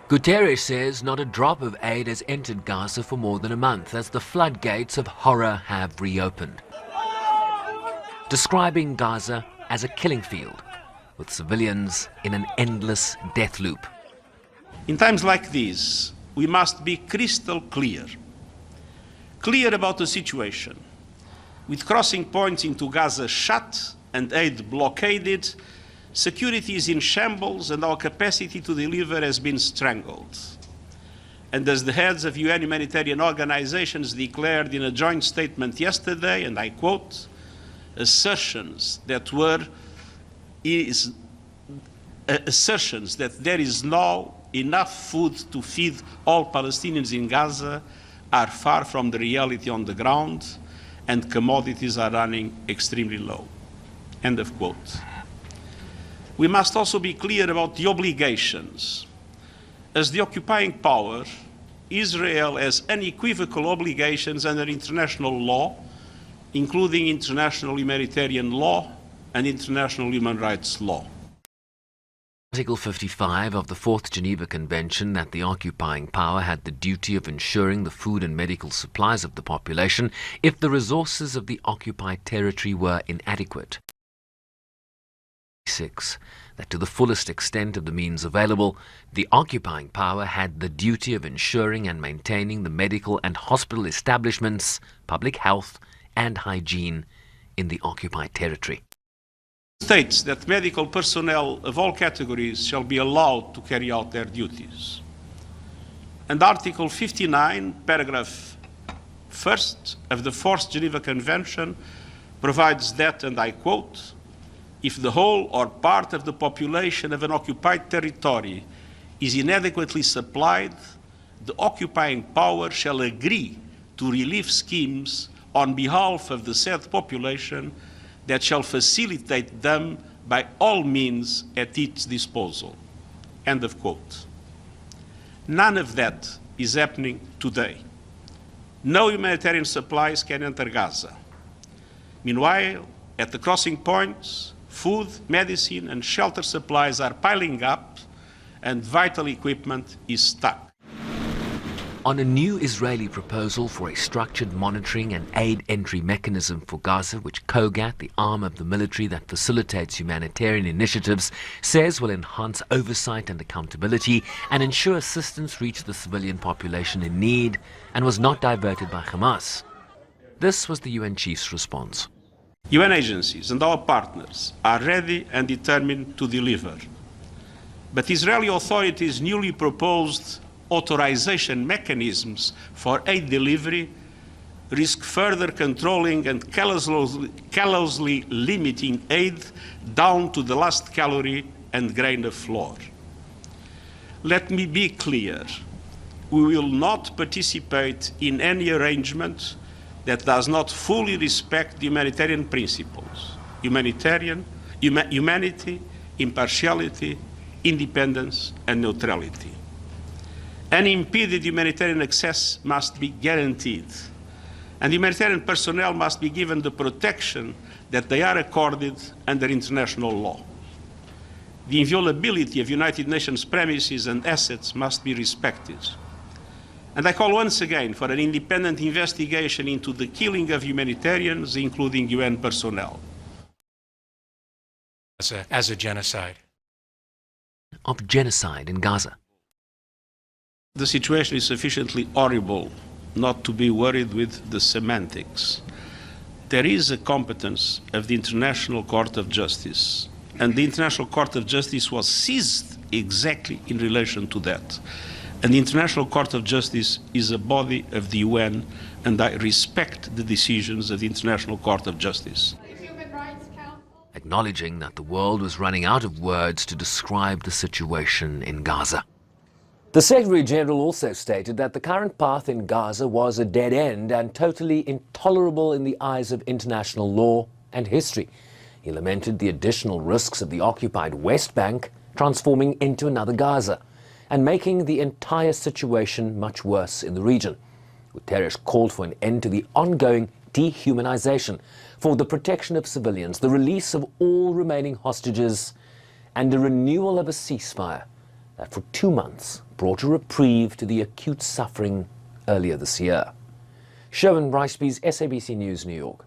Guterres says not a drop of aid has entered Gaza for more than a month as the floodgates of horror have reopened. Describing Gaza as a killing field, with civilians in an endless death loop. In times like these, we must be crystal clear about the situation. With crossing points into Gaza shut and aid blockaded, security is in shambles and our capacity to deliver has been strangled. And as the heads of UN humanitarian organizations declared in a joint statement yesterday, and I quote, assertions that there is now enough food to feed all Palestinians in Gaza are far from the reality on the ground, and commodities are running extremely low. End of quote. We must also be clear about the obligations. As the occupying power, Israel has unequivocal obligations under international law, including international humanitarian law and international human rights law. Article 55 of the Fourth Geneva Convention that the occupying power had the duty of ensuring the food and medical supplies of the population if the resources of the occupied territory were inadequate. 6. That to the fullest extent of the means available, the occupying power had the duty of ensuring and maintaining the medical and hospital establishments, public health and hygiene in the occupied territory. States that medical personnel of all categories shall be allowed to carry out their duties. And Article 59, paragraph 1st of the Fourth Geneva Convention provides that, and I quote, if the whole or part of the population of an occupied territory is inadequately supplied, the occupying power shall agree to relief schemes on behalf of the said population that shall facilitate them by all means at its disposal. End of quote. None of that is happening today. No humanitarian supplies can enter Gaza. Meanwhile, at the crossing points, food, medicine, and shelter supplies are piling up, and vital equipment is stuck. On a new Israeli proposal for a structured monitoring and aid entry mechanism for Gaza, which COGAT, the arm of the military that facilitates humanitarian initiatives, says will enhance oversight and accountability and ensure assistance reached the civilian population in need and was not diverted by Hamas. This was the UN chief's response. UN agencies and our partners are ready and determined to deliver. But Israeli authorities' newly proposed authorization mechanisms for aid delivery risk further controlling and callously limiting aid down to the last calorie and grain of flour. Let me be clear, we will not participate in any arrangement that does not fully respect the humanitarian principles, humanity, impartiality, independence, and neutrality. Unimpeded humanitarian access must be guaranteed, and humanitarian personnel must be given the protection that they are accorded under international law. The inviolability of United Nations premises and assets must be respected. And I call once again for an independent investigation into the killing of humanitarians, including UN personnel. As a genocide. Of genocide in Gaza. The situation is sufficiently horrible not to be worried with the semantics. There is a competence of the International Court of Justice, and the International Court of Justice was seized exactly in relation to that. And the International Court of Justice is a body of the UN, and I respect the decisions of the International Court of Justice. Acknowledging that the world was running out of words to describe the situation in Gaza. The Secretary General also stated that the current path in Gaza was a dead end and totally intolerable in the eyes of international law and history. He lamented the additional risks of the occupied West Bank transforming into another Gaza and making the entire situation much worse in the region. Guterres called for an end to the ongoing dehumanization, for the protection of civilians, the release of all remaining hostages, and a renewal of a ceasefire that for 2 months brought a reprieve to the acute suffering earlier this year. Sherwin Riceby's SABC News, New York.